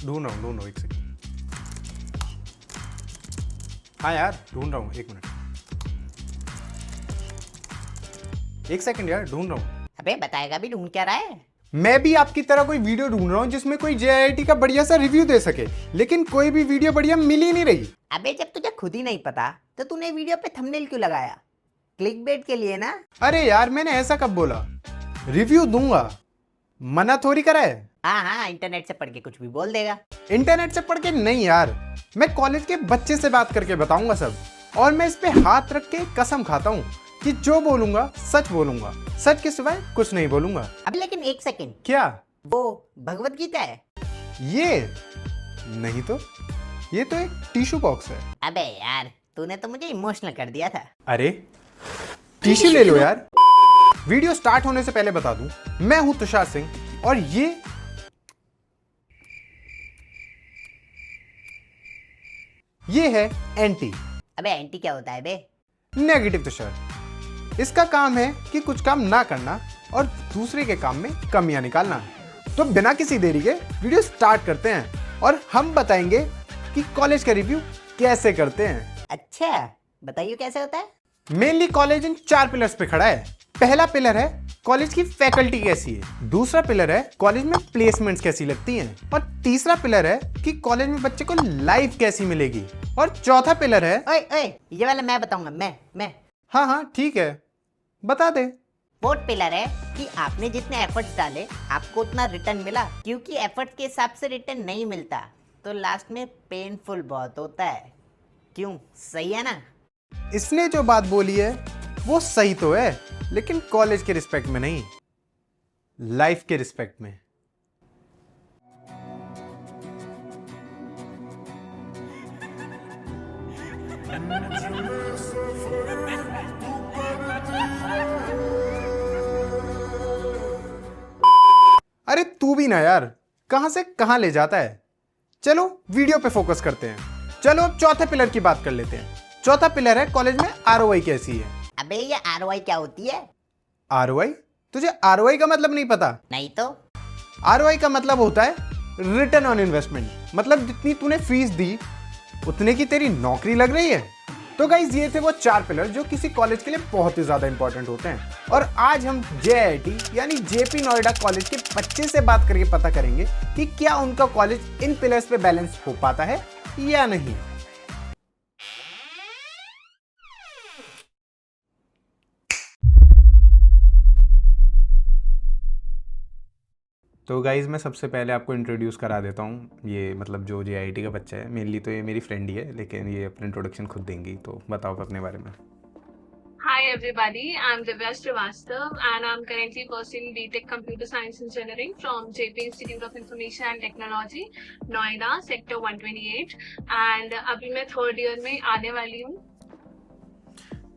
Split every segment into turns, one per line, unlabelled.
ढूंढ रहा हूँ, एक सेकंड। हाँ यार ढूंढ रहा हूँ, एक मिनट, एक सेकंड यार ढूंढ रहा हूँ।
अबे बताएगा भी, ढूंढ क्या रहा है?
मैं भी आपकी तरह कोई वीडियो ढूंढ रहा हूँ जिसमें कोई जेआईटी का बढ़िया सा रिव्यू दे सके, लेकिन कोई भी वीडियो बढ़िया मिल ही नहीं रही।
अबे जब तुझे खुद ही नहीं पता तो तूने वीडियो पे थंबनेल क्यों लगाया? क्लिकबेट के लिए ना?
अरे यार मैंने ऐसा कब बोला? रिव्यू दूंगा, मना थोड़ी करा है।
हाँ, इंटरनेट से पढ़ के कुछ भी बोल देगा।
इंटरनेट से पढ़ के नहीं यार, मैं कॉलेज के बच्चे से बात करके बताऊंगा सब, और मैं इस पे हाथ रख के कसम खाता हूँ कि जो बोलूंगा सच बोलूंगा, सच के सिवाय कुछ नहीं बोलूंगा।
अबे लेकिन एक सेकंड,
क्या?
वो भगवत गीता है?
ये नहीं तो, ये तो एक टिश्यू बॉक्स है।
अबे यार तूने तो मुझे इमोशनल कर दिया था।
अरे टिश्यू ले लो यार। वीडियो स्टार्ट होने से पहले बता दूं, मैं हूं तुषार सिंह और ये है एंटी।
अबे एंटी क्या होता है बे?
नेगेटिव तुषार। इसका काम है कि कुछ काम ना करना और दूसरे के काम में कमियां निकालना। तो बिना किसी देरी के वीडियो स्टार्ट करते हैं और हम बताएंगे कि कॉलेज का रिव्यू कैसे करते हैं।
अच्छा बताइए कैसे होता है?
मेनली कॉलेज इन 4 पिलर्स पे खड़ा है। पहला पिलर है कॉलेज की फैकल्टी कैसी है, दूसरा पिलर है कॉलेज में प्लेसमेंट्स कैसी लगती हैं, और तीसरा पिलर है कि कॉलेज में बच्चे को लाइफ कैसी मिलेगी, और चौथा पिलर है
ओए ओए, ये वाला मैं बताऊंगा। मैं
हाँ हाँ ठीक है बता दे।
फोर्थ पिलर है कि आपने जितने एफर्ट्स डाले आपको उतना रिटर्न मिला, क्योंकि एफर्ट्स के हिसाब से रिटर्न नहीं मिलता तो लास्ट में पेनफुल बहुत होता है। क्यों, सही है ना?
इसने जो बात बोली है वो सही तो है, लेकिन कॉलेज के रिस्पेक्ट में नहीं, लाइफ के रिस्पेक्ट में। अरे तू भी ना यार, कहां से कहां ले जाता है। चलो वीडियो पे फोकस करते हैं। चलो अब चौथे पिलर की बात कर लेते हैं। चौथा पिलर है कॉलेज में आरओआई कैसी है।
अबे ये आरओआई क्या होती है?
आरओआई? तुझे आरओआई का मतलब नहीं पता?
नहीं तो।
आरओआई का मतलब होता है रिटर्न ऑन इन्वेस्टमेंट, मतलब जितनी तूने फीस दी उतने की तेरी नौकरी लग रही है। तो गाइज ये थे वो 4 पिलर जो किसी कॉलेज के लिए बहुत ही ज्यादा इंपॉर्टेंट होते हैं, और आज हम जेआईटी यानी जेपी नोएडा कॉलेज के बच्चे से बात करके पता करेंगे कि क्या उनका कॉलेज इन पिलर्स पे बैलेंस हो पाता है या नहीं। तो गाइज़ मैं सबसे पहले आपको इंट्रोड्यूस करा देता हूँ। ये मतलब जो जेआईटी का बच्चा है, मेनली तो ये मेरी फ्रेंड ही है, लेकिन ये अपना इंट्रोडक्शन खुद देंगी। तो बताओ अपने बारे में।
Hi everybody, I'm Divya Srivastav and I'm currently pursuing BTech Computer Science Engineering from JP Institute of Information and Technology, Noida, Sector 128 and अभी मैं 3rd year में आने वाली हूँ।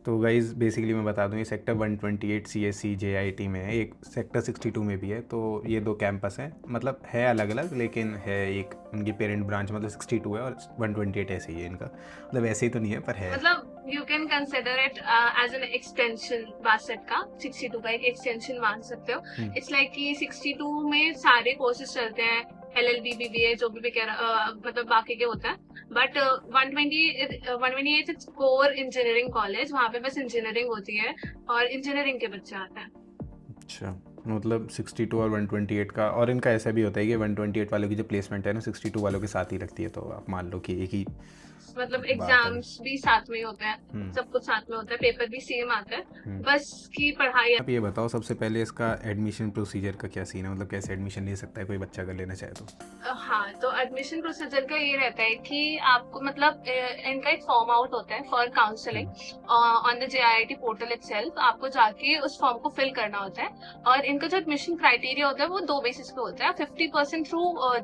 तो गाइज़ बेसिकली मैं बता दूं, ये सेक्टर 128 सीएससी जेआईटी में है, एक सेक्टर 62 में भी है। तो ये 2 कैंपस हैं, मतलब है अलग अलग, लेकिन है एक उनकी पेरेंट ब्रांच, मतलब 62 है और 128 ऐसे ही है इनका, मतलब ऐसे ही तो नहीं है पर है।
मतलब you can consider it as an extension बासेट का, 62 का एक एक्सटेंशन मान सकते हो। इट्स लाइक कि 62 में सारे कोर्सेज चलते हैं, LLB, BBA, जो भी मतलब बाकी के होता है। But 128 its core engineering college, वहाँ पे बस इंजीनियरिंग होती है और इंजीनियरिंग के बच्चे आते हैं।
अच्छा, मतलब 62 और 128 का, और इनका ऐसा भी होता है कि 128 वालों की जो प्लेसमेंट है ना 62 वालों के साथ ही लगती है। तो आप मान लो कि एक ही
मतलब एग्जाम्स भी साथ में ही होते हैं, सब कुछ साथ में होता है, पेपर भी सेम आता है, बस की पढ़ाई।
आप ये बताओ सबसे पहले इसका एडमिशन प्रोसीजर का क्या सीन है, मतलब कैसे एडमिशन ले सकता है कोई बच्चा अगर लेना चाहे तो?
हाँ, तो एडमिशन प्रोसीजर का ये रहता है कि आपको मतलब इनका एक फॉर्म आउट होता है for counselling on the JIIT portal itself. आपको जाके उस फॉर्म को फिल करना होता है, और इनका जो एडमिशन क्राइटेरिया होता है वो 2 बेसिस पे होता है, 50% through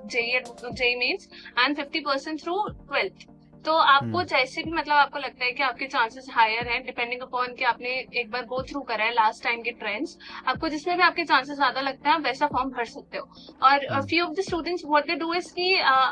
JEE Mains and 50% through 12th। तो आपको जैसे भी मतलब आपको लगता है कि आपके चांसेस हायर हैं, डिपेंडिंग अपॉन कि आपने एक बार गो थ्रू करा है लास्ट टाइम के ट्रेंड्स, आपको जिसमें भी आपके चांसेस ज्यादा लगता है आप वैसा फॉर्म भर सकते हो। और few of the students what they do is कि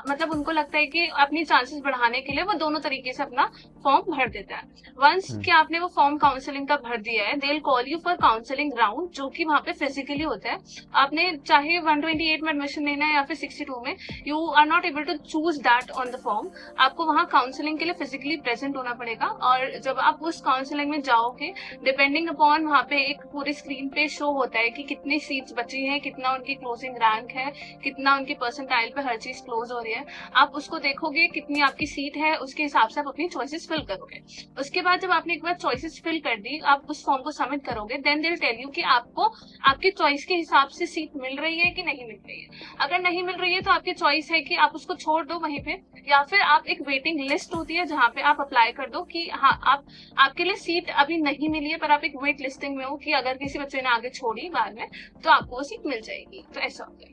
मतलब उनको लगता है कि अपनी चांसेस बढ़ाने के लिए वो दोनों तरीके से अपना फॉर्म भर देता है। वंस कि आपने वो फॉर्म काउंसलिंग का भर दिया है, they will call you for counselling round, जो कि वहां पे फिजिकली होता है। आपने चाहे 128 में एडमिशन लेना है या फिर 62 में, you are not able to choose that on the form. आपको वहां काउंसलिंग के लिए फिजिकली प्रेजेंट होना पड़ेगा। और जब आप उस काउंसलिंग में जाओगे, डिपेंडिंग अपॉन वहां पे एक पूरी स्क्रीन पे शो होता है कि कितनी सीट्स बची हैं, कितना उनकी क्लोजिंग रैंक है, कितना उनकी परसेंटाइल पे हर चीज क्लोज हो रही है। आप उसको देखोगे कितनी आपकी सीट है, उसके हिसाब से आप अपनी चॉइसेस फिल करोगे। उसके बाद जब आपने एक बार चॉइसेस फिल कर दी, आप उस फॉर्म को सबमिट करोगे, then they will tell you कि आपको आपकी चॉइस के हिसाब से सीट मिल रही है कि नहीं मिल रही है। अगर नहीं मिल रही है तो आपकी चॉइस है कि आप उसको छोड़ दो वहीं पे, या फिर आप एक वेटिंग लिस्ट होती है जहाँ पे आप अप्लाई कर दो कि हाँ आपके लिए सीट अभी नहीं मिली है, पर आप एक वेट लिस्टिंग में हो कि अगर किसी बच्चे ने आगे छोड़ी बाद में तो आपको वो सीट मिल जाएगी। तो ऐसा होता है।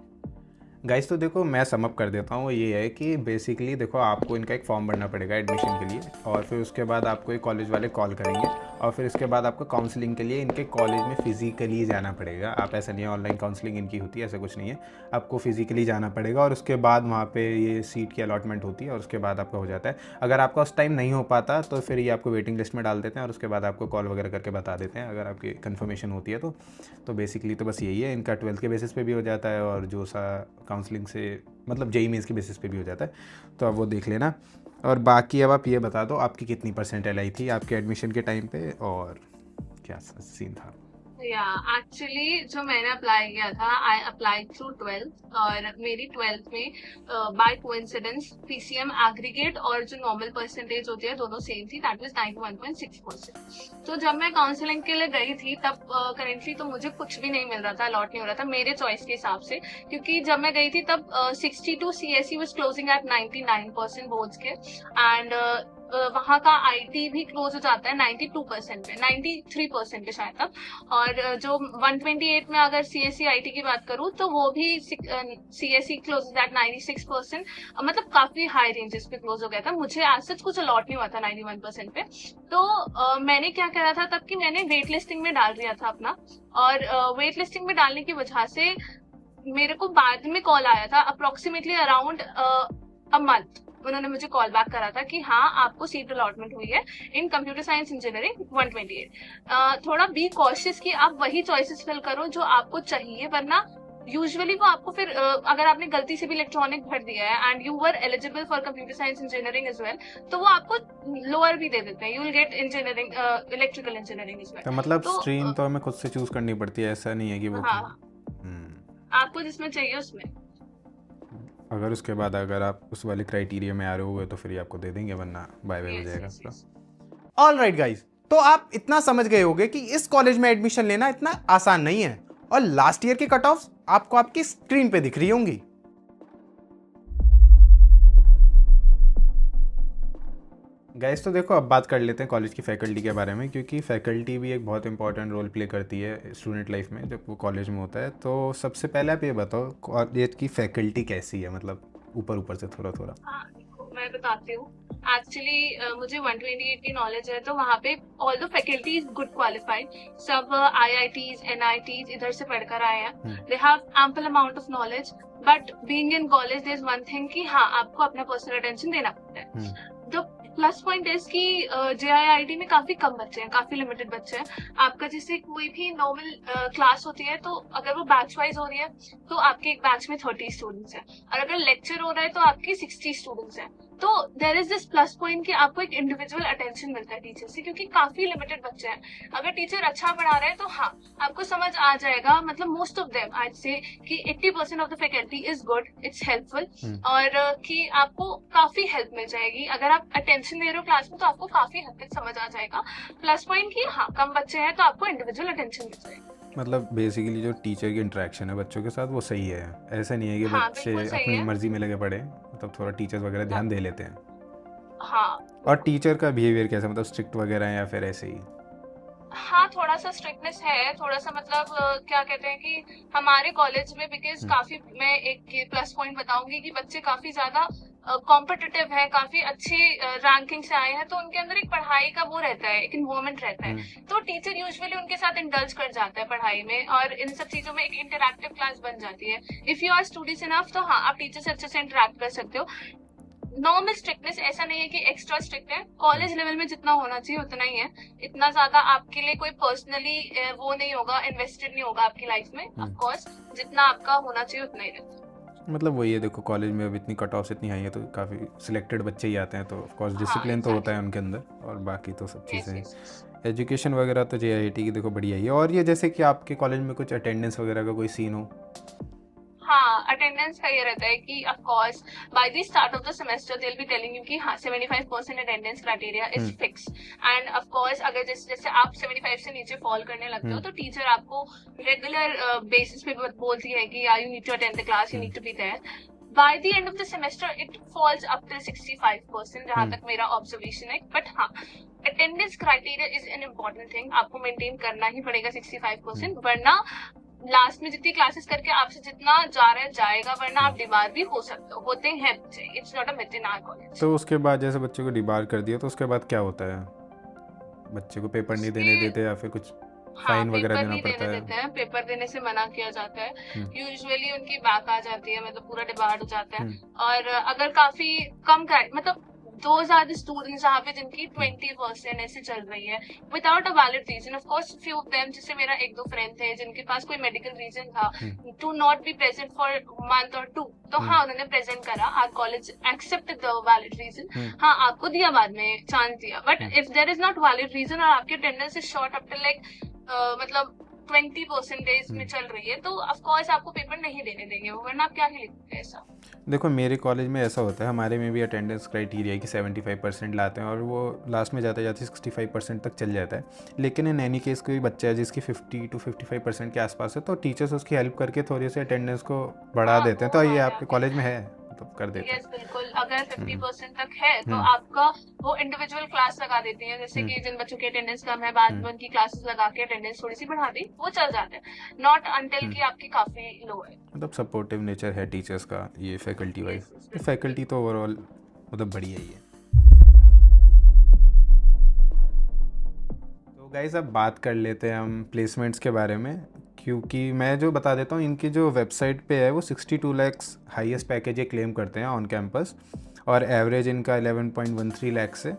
गाइस तो देखो मैं सम अप कर देता हूँ। ये है कि बेसिकली देखो आपको इनका एक फॉर्म भरना पड़ेगा एडमिशन के लिए, और फिर उसके बाद आपको एक कॉलेज वाले कॉल करेंगे, और फिर इसके बाद आपको काउंसलिंग के लिए इनके कॉलेज में फिजिकली जाना पड़ेगा। आप ऐसा नहीं है ऑनलाइन काउंसलिंग इनकी होती है, ऐसा कुछ नहीं है, आपको फिजिकली जाना पड़ेगा। और उसके बाद वहाँ पे ये सीट की अलॉटमेंट होती है और उसके बाद आपका हो जाता है। अगर आपका उस टाइम नहीं हो पाता तो फिर ये आपको वेटिंग लिस्ट में डाल देते हैं और उसके बाद आपको कॉल वगैरह करके बता देते हैं अगर आपकी कन्फर्मेशन होती है तो बेसिकली तो बस यही है। इनका 12th के बेसिस पे भी हो जाता है और जो सा काउंसलिंग से मतलब जेईई मेंस के बेसिस पे भी हो जाता है, तो आप वो देख लेना। और बाकी अब आप ये बता दो आपकी कितनी परसेंटाइल आई थी आपके एडमिशन के टाइम पे और क्या सीन था?
या एक्चुअली जो मैंने अप्लाई किया था, आई अप्लाई थ्रू 12th, और मेरी 12th में बाय कोइंसिडेंस पीसीएम एग्रीगेट और जो नॉर्मल परसेंटेज होती है दोनों सेम थी, दैट वाज 91.6%। तो जब मैं काउंसलिंग के लिए गई थी तब करेंटली तो मुझे कुछ भी नहीं मिल रहा था, अलॉट नहीं हो रहा था मेरे चॉइस के हिसाब से, क्योंकि जब मैं गई थी तब 62 CSE was closing at 99% boards के, एंड वहाँ का आईटी भी क्लोज हो जाता है 92% पे, 93% पे शायद तक। और जो 128 में अगर सीएससी आईटी की बात करूँ तो वो भी सीएससी क्लोज दैट 96%, मतलब काफी हाई रेंजेस पे क्लोज हो गया था। मुझे आज सच कुछ अलॉट नहीं हुआ था 91% पे। तो मैंने क्या करा था तब कि मैंने वेट लिस्टिंग में डाल दिया था अपना, और वेट लिस्टिंग में डालने की वजह से मेरे को बाद में कॉल आया था अप्रोक्सीमेटली अराउंड अ मंथ। उन्होंने मुझे कॉल बैक करा था कि हाँ आपको सीट अलॉटमेंट हुई है इन कंप्यूटर साइंस इंजीनियरिंग 128। थोड़ा बी कॉशियस कि आप वही चॉइसेस फिल करो जो आपको चाहिए, वरना यूजुअली वो आपको फिर अगर आपने गलती से भी इलेक्ट्रॉनिक भर दिया है and you were eligible for computer science engineering as well, तो वो आपको लोअर भी दे देते हैं, you will get engineering electrical engineering as well.
तो मतलब स्ट्रीम तो हमें खुद से चूज करनी पड़ती है, ऐसा नहीं है कि वो
हाँ, आपको जिसमें चाहिए उसमें।
अगर उसके बाद अगर आप उस वाले क्राइटेरिया में आ रहे हो तो फिर आपको दे देंगे, वरना बाय बाय हो जाएगा। ऑलराइट गाइस, तो आप इतना समझ गए होंगे कि इस कॉलेज में एडमिशन लेना इतना आसान नहीं है, और लास्ट ईयर की कट ऑफ्स आपको आपकी स्क्रीन पे दिख रही होंगी। गाइस तो देखो अब बात कर लेते हैं कॉलेज की फैकल्टी के बारे में, क्योंकि फैकल्टी भी एक बहुत इंपॉर्टेंट रोल प्ले करती है स्टूडेंट लाइफ में जब वो कॉलेज में होता है। तो सबसे पहले आप ये बताओ कॉलेज की फैकल्टी कैसी है, मतलब ऊपर से थोड़ा थोड़ा।
हाँ, मैं बताती हूँ। एक्चुअली मुझे 128 की नॉलेज है, तो वहाँ पे all the faculty is good qualified, सब आईआईटीज एनआईटीज इधर से पढ़कर आए हैं, they have ample amount of knowledge. But being in college there is one thing कि हाँ आपको अपना पर्सनल अटेंशन देना पड़ता है। द प्लस पॉइंट इज कि जेआईआईटी में काफी कम बच्चे हैं, काफी लिमिटेड बच्चे हैं। आपका जैसे कोई भी नॉर्मल क्लास होती है तो अगर वो बैच वाइज हो रही है तो आपके एक बैच में 30 स्टूडेंट्स हैं, और अगर लेक्चर हो रहा है तो आपके 60 स्टूडेंट्स हैं। तो there is this plus point कि आपको एक इंडिविजुअल अटेंशन मिलता है टीचर से, क्योंकि काफी लिमिटेड बच्चे हैं। अगर टीचर अच्छा पढ़ा रहे हैं तो हाँ आपको समझ आ जाएगा, मतलब मोस्ट ऑफ देम आज से कि 80% of the faculty is good, it's helpful, और कि आपको काफी हेल्प मिल जाएगी। अगर आप अटेंशन दे रहे हो क्लास में तो आपको काफी हद तक समझ आ जाएगा। प्लस पॉइंट की हाँ कम बच्चे हैं तो आपको इंडिविजुअल अटेंशन मिल जाएगा।
मतलब बेसिकली जो टीचर की इंटरेक्शन है बच्चों के साथ वो सही है, ऐसा नहीं है कि
हाँ,
बच्चे
बिल्कुल सही
अपनी
है।
मर्जी में लगे पड़े, मतलब थोड़ा टीचर्स वगैरह ध्यान दे लेते हैं।
हाँ,
और टीचर का बिहेवियर कैसा, मतलब स्ट्रिक्ट वगैरह है या फिर ऐसे ही?
हाँ थोड़ा सा स्ट्रिक्टनेस है, थोड़ा सा मतलब क्या कहते हैं कि हमारे कॉलेज में बिकॉज काफी, मैं एक प्लस पॉइंट बताऊंगी कि बच्चे काफी ज्यादा कॉम्पिटिटिव है, काफी अच्छी रैंकिंग से आए हैं, तो उनके अंदर एक पढ़ाई का वो रहता है, एक इन्वॉल्वमेंट रहता है, तो टीचर यूजुअली उनके साथ इंडल्ज कर जाता है पढ़ाई में, और इन सब चीजों में एक इंटरैक्टिव क्लास बन जाती है। If you are studious enough तो हाँ, आप टीचर से अच्छे से इंटरेक्ट कर सकते हो। नॉर्मल स्ट्रिक्टनेस ऐसा नहीं है कि एक्स्ट्रा स्ट्रिक्ट है, कॉलेज लेवल में जितना होना चाहिए उतना ही है। इतना ज्यादा आपके लिए कोई पर्सनली वो नहीं होगा, इन्वेस्टेड नहीं होगा आपकी लाइफ में। ऑफ कोर्स जितना आपका होना चाहिए उतना ही रहता है।
मतलब वही है, देखो कॉलेज में अब इतनी कट ऑफ इतनी हाई है तो काफ़ी सिलेक्टेड बच्चे ही आते हैं, तो ऑफ कोर्स डिसिप्लिन तो होता है उनके अंदर, और बाकी तो सब चीज़ें हैं। एजुकेशन वगैरह तो JIIT की देखो बढ़िया ही है। और ये जैसे कि आपके कॉलेज में कुछ अटेंडेंस वगैरह का कोई सीन हो?
हाँ, अटेंडेंस का ये रहता है कि of course by the start of the semester they will be telling you कि हाँ 75% attendance criteria is fix, end of course अगर जैसे आप 75 से नीचे फॉल करने लगते हो तो टीचर आपको रेगुलर बेसिस पे बोलती है कि you need to attend the class, you need to be there. By the end of the semester it falls up till 65% जहां तक मेरा ऑब्जर्वेशन है। बट हाँ, attendance criteria is an important thing, आपको मेंटेन करना ही पड़ेगा 65%, वरना लास्ट में जितनी क्लासेस करके आपसे जितना जा रहा है जाएगा, वरना आप डिबार भी हो सकते हो, होते हैं बच्चे, it's not a myth in our college.
तो उसके बाद जैसे बच्चे को डिबार कर दिया तो उसके बाद क्या होता है? बच्चे को पेपर नहीं देने देते या फिर कुछ फाइन वगैरह देना पड़ता है?
देते हैं, पेपर देने से मना किया जाता है, यूजुअली उनकी बैक आ जाती है, मतलब पूरा डिबार हो जाता है। और अगर काफी कम मतलब those are the students जहाँ पे जिनकी 20% ऐसे चल रही है without a valid reason. Of course few of them, जैसे मेरा एक दो फ्रेंड थे जिनके पास कोई मेडिकल रीजन था to not be present for month और 2, तो हाँ उन्होंने प्रेजेंट करा, our college accepted the valid reason, हाँ आपको दिया बाद में चांस दिया। But if there is not valid reason और आपकी attendance is short up to like मतलब 20% में चल रही है, तो ऑफ कोर्स आपको पेपर नहीं देने देंगे वो, वरना आप क्या ही लिखोगे ऐसा।
देखो मेरे कॉलेज में ऐसा होता है, हमारे में भी अटेंडेंस क्राइटेरिया है कि 75% लाते हैं, और वो लास्ट में जाते जाते 65% तक चल जाता है। लेकिन इन एनी केस कोई बच्चा है जिसकी 50 to 55% के आसपास है, तो टीचर्स उसकी हेल्प करके थोड़ी सी अटेंडेंस को बढ़ा देते हैं। तो ये आपके कॉलेज में है, मतलब कर देते हैं?
यस बिल्कुल, अगर 50% तक है तो आपका वो इंडिविजुअल क्लास लगा देती है, जैसे कि जिन बच्चों की अटेंडेंस कम है बाद में उनकी क्लासेस लगा के अटेंडेंस थोड़ी सी बढ़ा दी, वो चल जाते हैं, नॉट अनटिल कि आपकी काफी लो है।
मतलब सपोर्टिव नेचर है टीचर्स का ये फैकल्टी वाइज। फैकल्टी तो ओवरऑल मतलब बढ़िया ही है। तो गाइस अब बात कर लेते हैं हम प्लेसमेंट्स के बारे में, क्योंकि मैं जो बता देता हूँ इनकी जो वेबसाइट पे है वो 62 लाख हाईएस्ट पैकेज ये क्लेम करते हैं ऑन कैंपस, और एवरेज इनका 11.13 लाख से।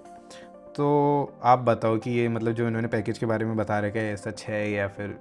तो आप बताओ कि ये मतलब जो इन्होंने पैकेज के बारे में बता रखा है सच है या फिर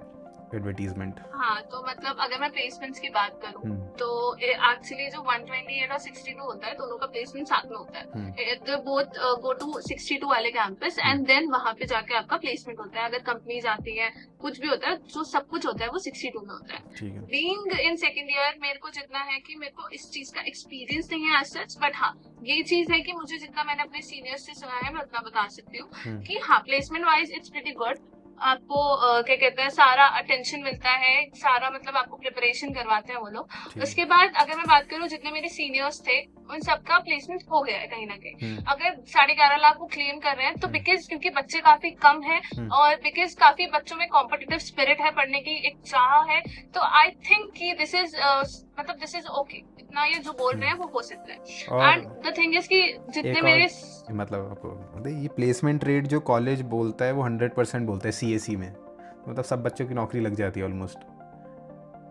एडवर्टीजमेंट?
हाँ, तो मतलब अगर मैं प्लेसमेंट्स की बात करूँ तो एक्चुअली जो 128 और 62 होता है दोनों का प्लेसमेंट साथ में होता है। तो बोथ गो टू 62 वाले कैंपस एंड देन वहाँ पे जाके आपका प्लेसमेंट होता है। अगर कंपनीज आती है, कुछ भी होता है, जो सब कुछ होता है वो 62 में होता है। बीइंग इन सेकंड ईयर मेरे को जितना है कि मेरे को इस चीज का एक्सपीरियंस नहीं है एज सच, बट हाँ ये चीज है कि मुझे जितना मैंने अपने सीनियर्स से सुना है मैं उतना बता सकती हूँ कि हाँ placement wise it's pretty good. आपको क्या कहते हैं सारा अटेंशन मिलता है, सारा मतलब आपको प्रिपरेशन करवाते हैं वो लोग। उसके बाद अगर मैं बात करूँ जितने मेरे सीनियर्स थे उन सबका प्लेसमेंट हो गया है कहीं ना कहीं। अगर 11.5 लाख वो क्लेम कर रहे हैं तो बिकॉज क्योंकि बच्चे काफी कम है और बिकॉज काफी बच्चों में कॉम्पिटिटिव स्पिरिट है, पढ़ने की एक चाह है, तो आई थिंक कि दिस इज मतलब दिस इज ओके, इतना ये जो बोल रहे हैं वो हो सकता है। एंड द थिंग इज कि जितने मेरे
मतलब आपको ये प्लेसमेंट रेट जो कॉलेज बोलता है वो 100% बोलता है CSE में, मतलब सब बच्चों की नौकरी लग जाती है ऑलमोस्ट।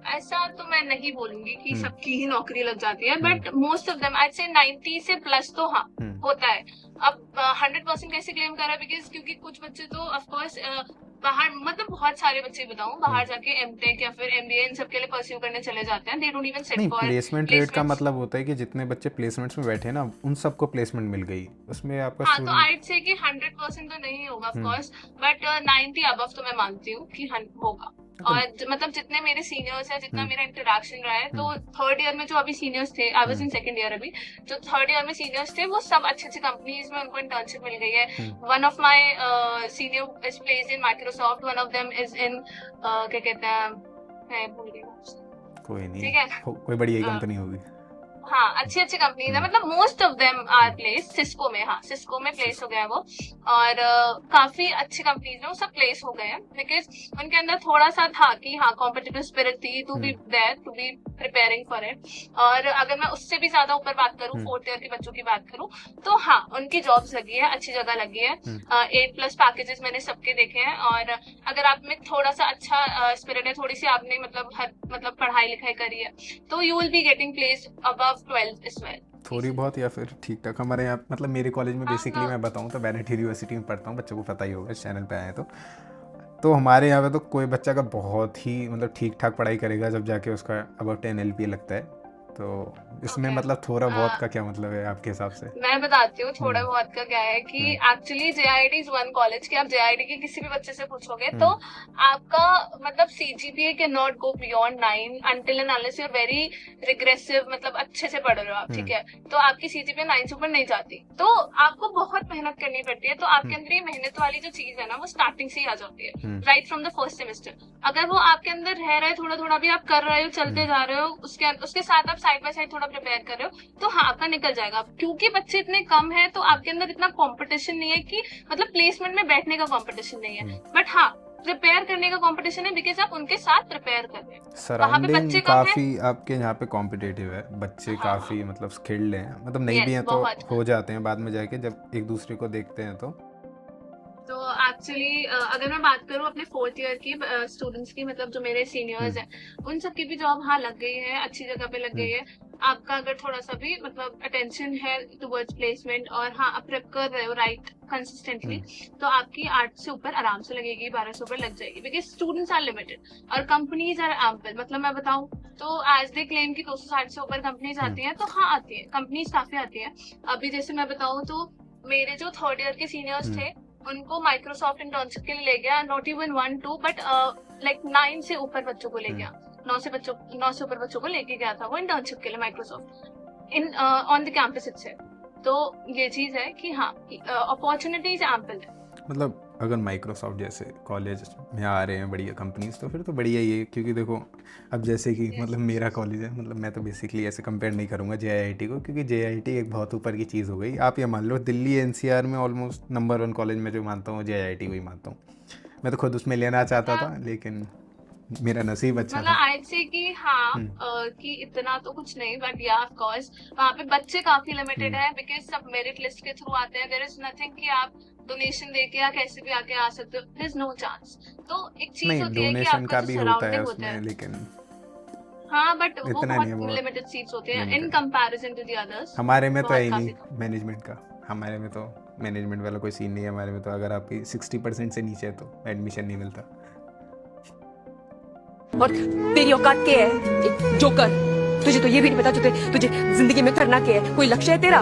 ऐसा तो मैं नहीं बोलूंगी कि सबकी ही नौकरी लग जाती है, but most of them I से 90 से प्लस तो हाँ होता है। अब 100% कैसे क्लेम कर रहा है, बिकॉज क्योंकि कुछ बच्चे तो ऑफकोर्स बाहर मतलब बहुत सारे बच्चे बताऊं बाहर जाके एमटेक या फिर MBA इन सब के लिए परस्यू करने चले जाते हैं। They don't even set for
placement rate का मतलब होता है कि जितने बच्चे प्लेसमेंट्स में बैठे ना उन सबको प्लेसमेंट मिल गई, उसमें आपका
हाँ तो आई से कि 100% तो नहीं होगा ऑफकोर्स, बट 90 अबव तो मैं मानती हूँ कि होगा। और मतलब जितने मेरे सीनियर्स हैं, जितना मेरा इंटरेक्शन रहा है, तो थर्ड ईयर में जो अभी सीनियर्स थे, I was in second year अभी, जो थर्ड ईयर में सीनियर्स थे वो सब अच्छी अच्छी कंपनीज में उनको इंटर्नशिप मिल गई है। One of my senior is placed in Microsoft, one of them is in क्या कहते हैं मैं भूल गई,
कोई नहीं,
ठीक है,
कोई बड़ी कंपनी होगी।
हाँ अच्छी अच्छी कंपनीज है, मतलब most of them are place Cisco में। हाँ सिस्को में प्लेस हो गया वो, और काफी अच्छी कंपनीज में वो सब प्लेस हो गए हैं बिकॉज उनके अंदर थोड़ा सा था कि हाँ कॉम्पिटिटिव स्पिरिट थी, to be there, to be preparing for it. और अगर मैं उससे भी ज्यादा ऊपर बात करूँ, 4th ईयर के बच्चों की बात करूँ, तो हाँ उनकी जॉब्स लगी है, अच्छी जगह लगी है। 8+ पैकेजेस मैंने सबके देखे हैं। और अगर आप में थोड़ा सा अच्छा स्पिरिट है, थोड़ी सी आपने मतलब पढ़ाई लिखाई करी है, तो you will be getting place above 12 is well.
थोड़ी बहुत या फिर ठीक ठाक। हमारे यहाँ मतलब मेरे कॉलेज में बेसिकली मैं बताऊँ तो बैनेट यूनिवर्सिटी में पढ़ता हूँ, बच्चों को पता ही होगा इस चैनल पे आए हैं तो हमारे यहाँ पे तो कोई बच्चा का बहुत ही मतलब ठीक ठाक पढ़ाई करेगा जब जाके उसका अबाउट 10 LPA लगता है। तो इसमें मतलब थोड़ा बहुत का क्या मतलब है आपके हिसाब से?
मैं बताती हूँ थोड़ा बहुत का क्या है कि actually JIIT is one college कि आप JIIT के किसी भी बच्चे से पूछोगे तो आपका मतलब CGPA can not go beyond 9 until and unless you're very regressive, मतलब अच्छे से पढ़ रहे हो आप, ठीक है, तो आपकी CGPA 9 से ऊपर नहीं जाती। तो आपको बहुत मेहनत करनी पड़ती है। तो आपके अंदर ये मेहनत वाली जो चीज है ना, वो स्टार्टिंग से ही आ जाती है, right from the first semester. अगर वो आपके अंदर रह रहा है, थोड़ा थोड़ा भी आप कर रहे हो, चलते जा रहे हो, उसके साथ आप साइड बाय साइड थोड़ा प्रिपेयर कर रहे हो, तो हाँ आपका निकल जाएगा। क्योंकि बच्चे इतने कम है तो आपके अंदर इतना कंपटीशन नहीं है कि मतलब प्लेसमेंट में बैठने का कंपटीशन नहीं है, बट हाँ प्रिपेयर करने का कंपटीशन है, बिकॉज आप उनके साथ प्रिपेयर कर रहे हैं।
सराउंडिंग काफी आपके यहाँ पे कॉम्पिटिटिव है, बच्चे काफी मतलब स्किल्ड हैं, मतलब नहीं भी हैं तो हो जाते हैं बाद में जाके जब एक दूसरे को देखते हैं।
तो एक्चुअली अगर मैं बात करूँ अपने 4th ईयर की स्टूडेंट्स की, मतलब जो मेरे सीनियर्स हैं, उन सबकी भी जॉब हाँ लग गई है, अच्छी जगह पे लग गई है। आपका अगर थोड़ा सा भी मतलब अटेंशन है टुवर्ड्स प्लेसमेंट और हाँ आप प्रेप कर रहे हो राइट कंसिस्टेंटली, तो आपकी 8 से ऊपर आराम से लगेगी, 12 से ऊपर लग जाएगी, बिकॉज स्टूडेंट्स आर लिमिटेड और कंपनीज आर एम्पल। मतलब मैं बताऊं तो एज दे क्लेम की 260 से ऊपर कंपनीज आती हैं, तो हाँ आती है, कंपनीज काफी आती है। अभी जैसे मैं बताऊं तो मेरे जो 3rd ईयर के सीनियर्स थे उनको माइक्रोसॉफ्ट इंटर्नशिप के लिए ले गया, नॉट इवन 1-2 बट लाइक 9 से ऊपर बच्चों को ले गया, 9 से ऊपर बच्चों को लेके गया था वो इंटर्नशिप के लिए Microsoft in on the campus itself. तो ये चीज है कि हाँ अपॉर्चुनिटीज एम्पल है।
मतलब अगर माइक्रोसॉफ्ट जैसे कॉलेज में आ रहे हैं बढ़िया कंपनीज तो फिर तो बढ़िया ही है, क्योंकि देखो अब जैसे कि मतलब मेरा कॉलेज है, मतलब मैं तो बेसिकली ऐसे कंपेयर नहीं करूँगा JIIT को, क्योंकि JIIT एक बहुत ऊपर की चीज़ हो गई। आप ये मान लो दिल्ली NCR में ऑलमोस्ट नंबर 1 कॉलेज में जो मानता हूँ JIIT को ही मानता हूँ। मैं तो खुद उसमें लेना चाहता था लेकिन मेरा नसीब अच्छा
मतलब
था।
आज से कि हाँ कि इतना तो कुछ नहीं, बट या ऑफ कोर्स वहाँ पे बच्चे काफी लिमिटेड है, बिकॉज सब मेरिट लिस्ट के थ्रू आते हैं। देयर इज नथिंग कि आप डोनेशन देके या कैसे भी आके आ सकते हो, देयर इज नो चांस। तो एक चीज होती है कि आपका जो सराउंडिंग होता है,
लेकिन
हाँ बट वो बहुत लिमिटेड सीट्स होते हैं in comparison to the others.
हमारे में तो है ही नहीं मैनेजमेंट का, हमारे में तो मैनेजमेंट वाला कोई सीन नहीं है हमारे में। तो अगर आपकी 60% से नीचे है तो एडमिशन नहीं मिलता।
और तेरी औकात क्या है एक जोकर? तुझे तो ये भी नहीं पता तुझे जिंदगी में करना क्या है, कोई लक्ष्य है तेरा?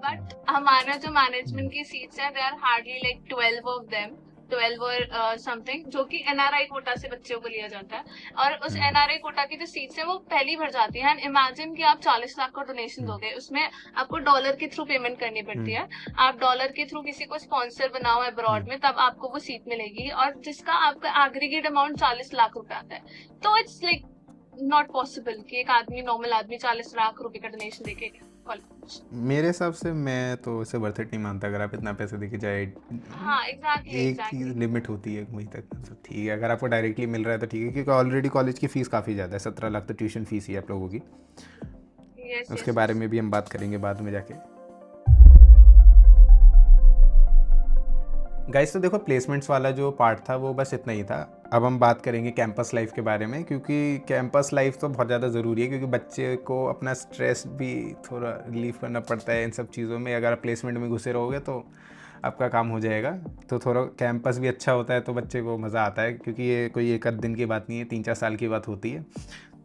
बट हमारा जो मैनेजमेंट की सीट्स है, they are hardly like 12 of them, 12 और समथिंग, जो कि NRI कोटा से बच्चों को लिया जाता है। और उस NRI कोटा की जो सीट्स है वो पहली भर जाती है। एंड इमेजिन कि आप 40 लाख का डोनेशन दोगे, उसमें आपको डॉलर के थ्रू पेमेंट करनी पड़ती है। आप डॉलर के थ्रू किसी को स्पॉन्सर बनाओ अब्रॉड में, तब आपको वो सीट मिलेगी, और जिसका आपका एग्रीगेट अमाउंट 40 लाख रुपए आता है। तो इट्स लाइक नॉट पॉसिबल कि एक आदमी, नॉर्मल आदमी 40 लाख रुपए का डोनेशन देके।
मेरे हिसाब से मैं तो इसे वर्थ इट नहीं मानता। अगर आप इतना पैसे देके जाए,
हाँ एग्जैक्टली
एक चीज लिमिट होती है वहीं तक, तो ठीक है। अगर आपको डायरेक्टली मिल रहा है तो ठीक है, क्योंकि ऑलरेडी कॉलेज की फीस काफ़ी ज़्यादा है, 17 लाख तो ट्यूशन फीस ही है आप लोगों की। उसके बारे में भी हम बात करेंगे बाद में जाके। गाइस तो देखो प्लेसमेंट्स वाला जो पार्ट था वो बस इतना ही था। अब हम बात करेंगे कैंपस लाइफ के बारे में, क्योंकि कैंपस लाइफ तो बहुत ज़्यादा ज़रूरी है, क्योंकि बच्चे को अपना स्ट्रेस भी थोड़ा रिलीफ करना पड़ता है इन सब चीज़ों में। अगर आप प्लेसमेंट में घुसे रहोगे तो आपका काम हो जाएगा। तो थोड़ा कैंपस भी अच्छा होता है तो बच्चे को मज़ा आता है, क्योंकि ये कोई एक आध दिन की बात नहीं है, 3-4 साल की बात होती है।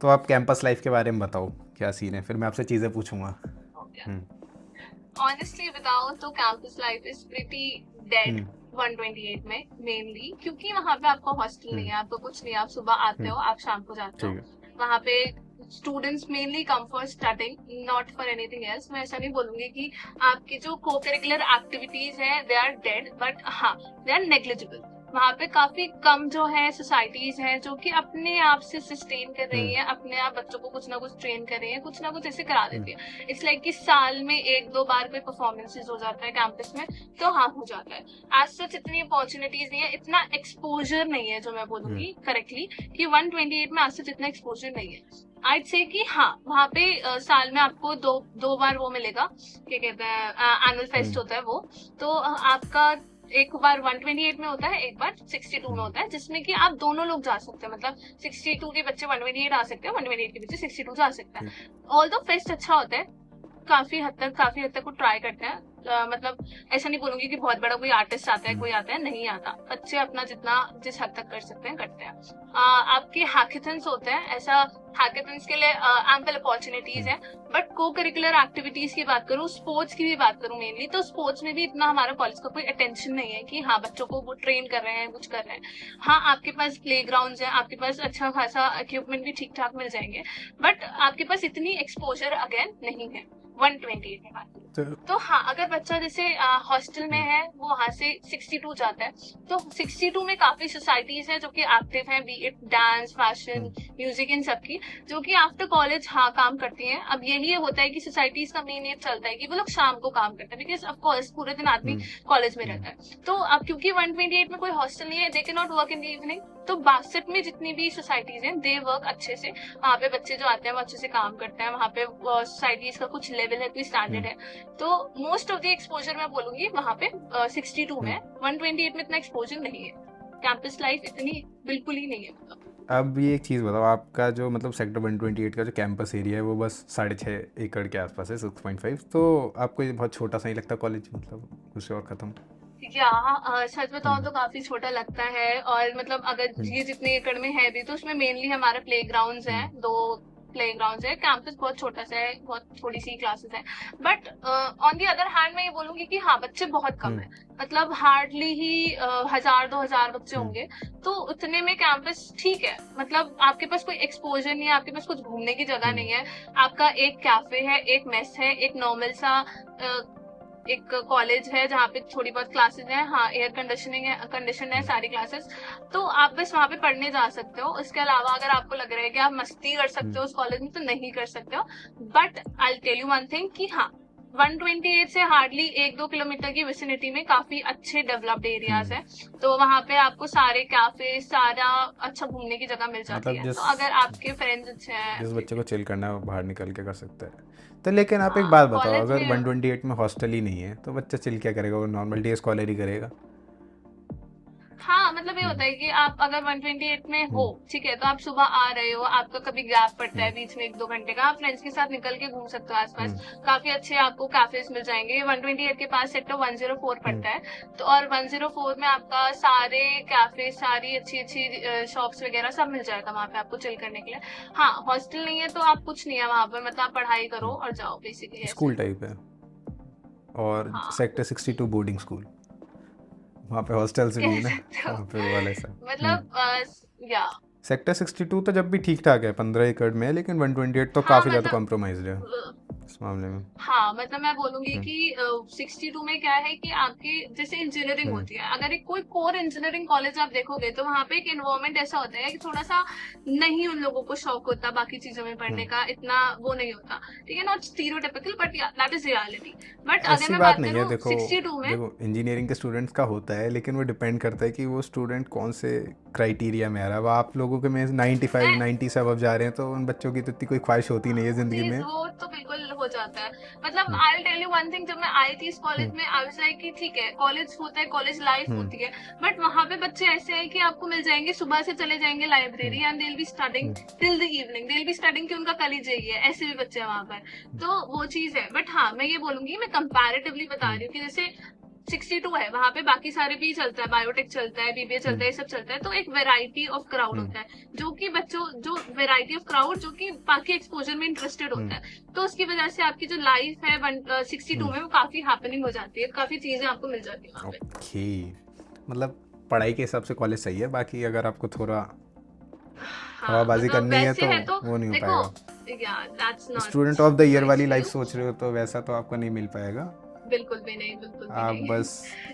तो आप कैंपस लाइफ के बारे में बताओ क्या सीन है, फिर मैं आपसे चीज़ें पूछूंगा।
ऑनेस्टली बताओ तो campus life is pretty dead 128 में, मेनली क्योंकि वहाँ पे आपका हॉस्टल नहीं है, आपको कुछ नहीं, आप सुबह आते हो, आप शाम को जाते हो। वहाँ पे students mainly come for studying, not for anything else. मैं ऐसा नहीं बोलूंगी कि आपकी जो को करिकुलर एक्टिविटीज है दे आर डेड, बट हाँ दे आर नेग्लिजिबल। वहाँ पे काफी कम जो है सोसाइटीज हैं जो कि अपने आप से सस्टेन कर रही है, अपने आप बच्चों को कुछ ना कुछ ट्रेन कर रही है, कुछ ना कुछ ऐसे करा देती है। इट्स लाइक कि साल में 1-2 बार कोई परफॉर्मेंसेज हो जाता है कैंपस में, तो हाँ हो जाता है। आज सच इतनी अपॉर्चुनिटीज नहीं है, इतना एक्सपोजर नहीं है, जो मैं बोलूंगी करेक्टली कि 128 में आज सच इतना एक्सपोजर नहीं है। I'd say कि हाँ वहाँ पे साल में आपको दो बार वो मिलेगा, क्या कहते हैं, एनुअल फेस्ट होता है वो। तो आपका एक बार 128 में होता है, एक बार 62 में होता है, जिसमें कि आप दोनों लोग जा सकते हैं। मतलब 62 के बच्चे 128 आ सकते हैं, 128 के बच्चे 62 जा सकते हैं। ऑल्दो फेस्ट अच्छा होता है, काफी हद तक वो ट्राई करते हैं। मतलब ऐसा नहीं बोलूंगी कि बहुत बड़ा कोई आर्टिस्ट आता है, कोई आता है, नहीं आता। बच्चे अपना जिस हद तक कर सकते हैं करते हैं। आपके हैकेथन्स होते हैं, ऐसा हैकेथन्स के लिए एम्पल अपॉर्चुनिटीज है। बट को करिकुलर एक्टिविटीज की बात करूँ, स्पोर्ट्स की भी बात करूँ मेनली, तो स्पोर्ट्स में भी इतना हमारा कॉलेज का कोई अटेंशन नहीं है कि हाँ बच्चों को वो ट्रेन कर रहे हैं, कुछ कर रहे हैं। हाँ आपके पास प्ले ग्राउंड है, आपके पास अच्छा खासा इक्विपमेंट भी ठीक ठाक मिल जाएंगे, बट आपके पास इतनी एक्सपोजर अगेन नहीं है 128 में बात। तो हाँ अगर बच्चा जैसे हॉस्टल में है, वो वहां से 62 जाता है, तो 62 में काफी सोसाइटीज है जो कि एक्टिव हैं, be it dance, fashion, music, इन सब की, जो कि आफ्टर कॉलेज हाँ काम करती हैं। अब यही होता है कि सोसाइटीज का मेन ये चलता है कि वो लोग शाम को काम करते हैं, बिकॉज ऑफकोर्स पूरे दिन आदमी कॉलेज में रहता है। तो अब क्योंकि 128 में कोई हॉस्टल नहीं है, they can not work in the evening, तो 62 में जितनी भी सोसाइटीज हैं दे वर्क अच्छे से। वहाँ पे बच्चे जो आते हैं वो अच्छे से काम करते हैं, वहाँ पे सोसाइटीज का कुछ लेवल है, कोई स्टैंडर्ड है। तो मोस्ट ऑफ द एक्सपोजर मैं बोलूंगी वहाँ पे 62 में, 128 में इतना एक्सपोजर नहीं है। कैंपस लाइफ इतनी बिल्कुल ही नहीं है। मतलब
अब ये एक चीज़ बताओ, आपका जो मतलब सेक्टर 128 का जो कैंपस एरिया है वो बस 6.5 एकड़ के आसपास है, 6.5, तो आपको ये बहुत छोटा सा ही लगता है कॉलेज, मतलब उससे और ख़त्म?
या सच बताऊं तो काफी छोटा लगता है। और मतलब अगर ये जितने एकड़ में है भी, तो उसमें मेनली हमारे प्ले ग्राउंड हैं, 2 प्ले ग्राउंड है। कैंपस बहुत छोटा सा है, बहुत थोड़ी सी क्लासेस है। But on the other hand मैं ये बोलूंगी कि हाँ बच्चे बहुत कम है, मतलब हार्डली ही 1000-2000 बच्चे होंगे। तो उतने में कैंपस ठीक है, मतलब आपके पास कोई एक्सपोजर नहीं है, आपके पास कुछ घूमने की जगह नहीं है। आपका एक कैफे है, एक मेस है, एक नॉर्मल सा एक कॉलेज है जहाँ पे थोड़ी बहुत क्लासेस हैं, हाँ एयर कंडीशन है सारी क्लासेस, तो आप बस वहाँ पे पढ़ने जा सकते हो। इसके अलावा अगर आपको लग रहा है कि आप मस्ती कर सकते हो उस कॉलेज में, तो नहीं कर सकते हो। But I tell you one thing कि हाँ 128 से हार्डली 1-2 किलोमीटर की विसिनिटी में काफी अच्छे डेवलप्ड एरियाज है, तो वहाँ पे आपको सारे कैफे, सारा अच्छा घूमने की जगह मिल जाती है। तो अगर आपके फ्रेंड्स अच्छे हैं,
जिस बच्चे को चिल करना है वो बाहर निकल के कर सकता है। तो लेकिन आप एक बात बताओ, अगर 128 में हॉस्टल ही नहीं है तो बच्चा चिल क्या करेगा? वो नॉर्मल डे स्कॉलर ही करेगा।
हाँ मतलब ये होता है कि आप अगर 128 में हो, ठीक है, तो आप सुबह आ रहे हो, आपका कभी गैप पड़ता है बीच में 1-2 घंटे का, आप फ्रेंड्स के साथ निकल के घूम सकते हो आसपास। काफी अच्छे आपको कैफेज मिल जाएंगे। 128 के पास सेक्टर 104 पड़ता है, तो और 104 में आपका सारे कैफे, सारी अच्छी शॉप्स वगैरह सब मिल जाएगा वहाँ पे आपको चिल करने के लिए। हाँ हॉस्टल नहीं है तो आप कुछ नहीं है वहाँ पर, मतलब आप पढ़ाई करो और जाओ, बेसिकली
स्कूल टाइप है। और सेक्टर 62 बोर्डिंग स्कूल, वहाँ पे हॉस्टल्स भी है ना, वहाँ पे वो वाला सब।
मतलब या
सेक्टर 62 तो जब भी ठीक ठाक है, 15 एकड़ में है, लेकिन 128 तो काफ़ी ज़्यादा कॉम्प्रोमाइज्ड है इस मामले में।
हाँ मतलब मैं बोलूंगी कि 62 में क्या है कि आपकी जैसे इंजीनियरिंग होती है, अगर एक कोई कोर इंजीनियरिंग कॉलेज आप देखोगे तो वहाँ पे एक एनवायरनमेंट ऐसा होता है कि थोड़ा सा नहीं उन लोगों को शौक होता बाकी चीजों में पढ़ने का, इतना वो नहीं होता, ठीक है, not stereotypical but that is reality. But अगर मैं बात करूँ 62 में,
देखो इंजीनियरिंग के स्टूडेंट्स का होता है, लेकिन वो डिपेंड करता है कि वो स्टूडेंट कौन से क्राइटेरिया में आ रहा है। अब आप लोगों के में 95, 90 से अब जा रहे हैं, तो उन बच्चों की तो इतनी कोई ख्वाहिश होती नहीं है जिंदगी में।
वो तो बिल्कुल हो जाता है। मतलब I will tell you one thing, जब मैं आई थी इस कॉलेज में, आई वाज लाइक कि ठीक है कॉलेज होता है, कॉलेज लाइफ होती है, बट वहाँ पे बच्चे ऐसे हैं कि आपको मिल जाएंगे, सुबह से चले जाएंगे library and they will be studying till the evening, they will be studying कि उनका कल ही चाहिए, ऐसे भी बच्चे हैं वहाँ पर। तो वो चीज है। बट हाँ मैं ये बोलूंगी, मैं कंपैरेटिवली बता रही हूँ कि जैसे 62 है, वहाँ पे बाकी सारे भी चलता है, बायोटेक चलता है, बीबीए चलता है, ये सब चलता है, तो एक वेराइटी ऑफ क्राउड होता है, जो कि बच्चों जो वेराइटी ऑफ क्राउड जो कि बाकी एक्सपोजर में इंटरेस्टेड होता है, तो उसकी वजह से आपकी जो लाइफ है 62 में वो काफी हैपनिंग हो जाती है, काफी चीजें आपको मिल जाती है वहाँ पे।
ओके, मतलब पढ़ाई के हिसाब से कॉलेज सही है, बाकी अगर आपको थोड़ा हवाबाजी करनी है तो वो नहीं हो पाएगा।
स्टूडेंट
ऑफ द ईयर वाली लाइफ सोच रहे हो तो वैसा तो आपको नहीं मिल पाएगा।
बिल्कुल भी नहीं, बिल्कुल भी
आप
नहीं।
बस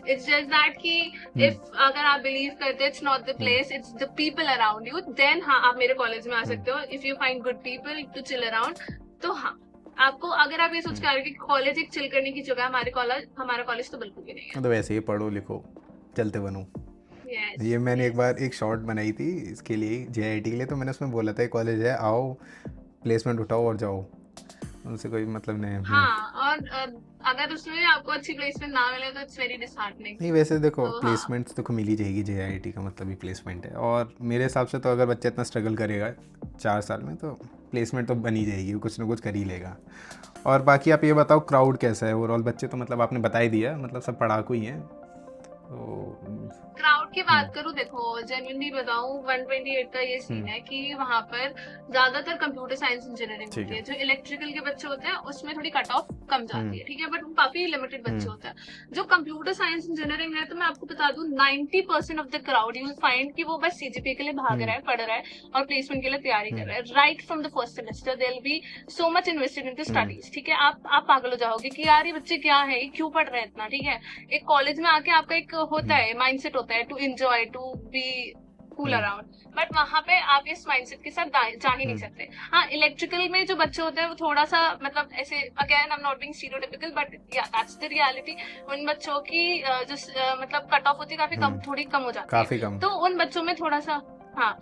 इट्स जस्ट दैट कि इफ अगर आप बिलीव करते it's not the place, it's the people around you, then हाँ आप मेरे कॉलेज में आ सकते हो। If you find good people to chill around, तो हाँ आपको, अगर आप ये सोच के आ रहे हो कि कॉलेज एक चिल करने की जगह है, हमारा कॉलेज तो बिल्कुल भी नहीं है।
तो वैसे ही पढ़ो लिखो चलते बनो।
Yes,
ये मैंने एक
yes.
बार एक शॉर्ट बनाई थी इसके लिए, JIT के लिए, तो मैंने उसमें बोला था कॉलेज है आओ प्लेसमेंट उठाओ और जाओ, उनसे कोई मतलब नहीं है।
हाँ, और अगर उसमें आपको अच्छी प्लेसमेंट ना मिले तो इट्स वेरी डिसहार्टनिंग।
नहीं वैसे देखो
तो हाँ।
प्लेसमेंट्स तो मिल ही जाएगी, JIT का मतलब ही प्लेसमेंट है, और मेरे हिसाब से तो अगर बच्चा इतना स्ट्रगल करेगा 4 साल में तो प्लेसमेंट तो बन ही जाएगी, वो कुछ ना कुछ कर ही लेगा। और बाकी आप ये बताओ क्राउड कैसा है ओवरऑल, बच्चे तो मतलब आपने बता ही दिया, मतलब सब पढ़ाकू ही हैं तो।
क्राउड की बात करूं, देखो जेन्युइनली बताऊं 128 का ये सीन है कि वहां पर ज्यादातर कंप्यूटर साइंस इंजीनियरिंग
ठीक
होती
है।
है। जो इलेक्ट्रिकल के बच्चे होते हैं उसमें थोड़ी कट ऑफ कम जाती है, ठीक है, बट वो काफी लिमिटेड बच्चे होते हैं। जो कंप्यूटर साइंस इंजीनियरिंग है, तो मैं आपको बता दूं 90% of the crowd you will find कि वो बस CGPA के लिए भाग रहा है, पढ़ रहा है और प्लेसमेंट के लिए तैयारी कर रहा है। Right from the first semester they will be so much invested in the studies, ठीक है। आप पागल हो जाओगे कि यार ये बच्चे क्या है, ये क्यों पढ़ रहे हैं इतना, ठीक है। एक कॉलेज में आके आपका एक होता है माइंडसेट होता है to enjoy, to be cool around, but वहां पे आप इस माइंडसेट के साथ जा ही नहीं सकते। हाँ, इलेक्ट्रिकल में जो बच्चे होते हैं वो थोड़ा सा मतलब ऐसे, again I am not being stereotypical, but या दैट्स द रियलिटी। उन बच्चों की जो मतलब कट ऑफ होती है काफी कम, थोड़ी कम हो जाती है,
काफी कम।
तो उन बच्चों में थोड़ा सा, हाँ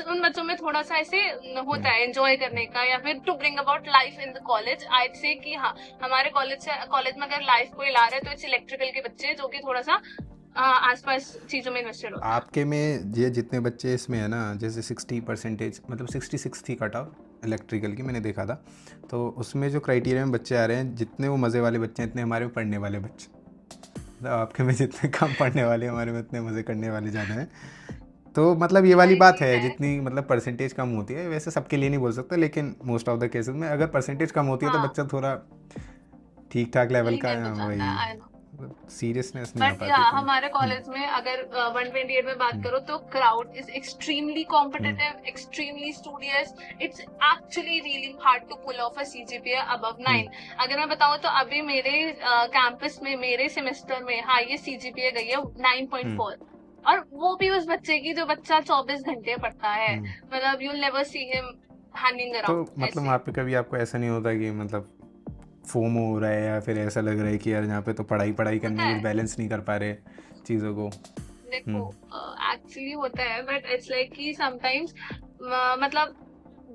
उन बच्चों में थोड़ा सा ऐसे होता है एंजॉय करने का, या फिर to bring about life in the college. I say कि हाँ हमारे कॉलेज में अगर लाइफ कोई ला रहा है तो इट्स इलेक्ट्रिकल के बच्चे जो कि थोड़ा सा आसपास चीजों में इन्वेस्टेड होता है।
आपके में ये जितने बच्चे इसमें है ना, जैसे 60% मतलब 66 थी कट ऑफ इलेक्ट्रिकल की, मैंने देखा था, तो उसमें जो क्राइटेरिया में बच्चे आ रहे हैं, जितने वो मज़े वाले बच्चे हैं इतने हमारे में पढ़ने वाले बच्चे, मतलब आपके में जितने कम पढ़ने वाले हमारे में उतने मज़े करने वाले ज़्यादा हैं। तो मतलब ये वाली बात है, जितनी मतलब परसेंटेज कम होती है, वैसे सबके लिए नहीं बोल सकता, लेकिन मोस्ट ऑफ द केसेस में अगर परसेंटेज कम होती है तो
हाँ।
बच्चा थोड़ा ठीक ठाक लेवल का
नहीं कर
वही
पाता, I know.
सीरियसनेस नहीं आ
बट
पाती
या
थी।
हमारे कॉलेज में अगर 128 में बात करो तो crowd is extremely competitive, extremely studious. It's actually really hard to pull off a CGPA above 9। अगर मैं बताऊं तो अभी मेरे कैंपस में मेरे सेमेस्टर में हाईएस्ट CGPA गई है 9.4, और वो भी उस बच्चे की जो बच्चा 24 घंटे पढ़ता है, मतलब you will never see him hanging
तो
अराउंड।
मतलब वहाँ पे कभी आपको ऐसा नहीं होता कि मतलब फोमो हो रहा है, या फिर ऐसा लग रहा है कि यार यहाँ पे तो पढ़ाई करने में बैलेंस नहीं कर पा रहे चीज़ों को?
देखो एक्चुअली होता है, बट इट्स लाइक कि समटाइम्स मतलब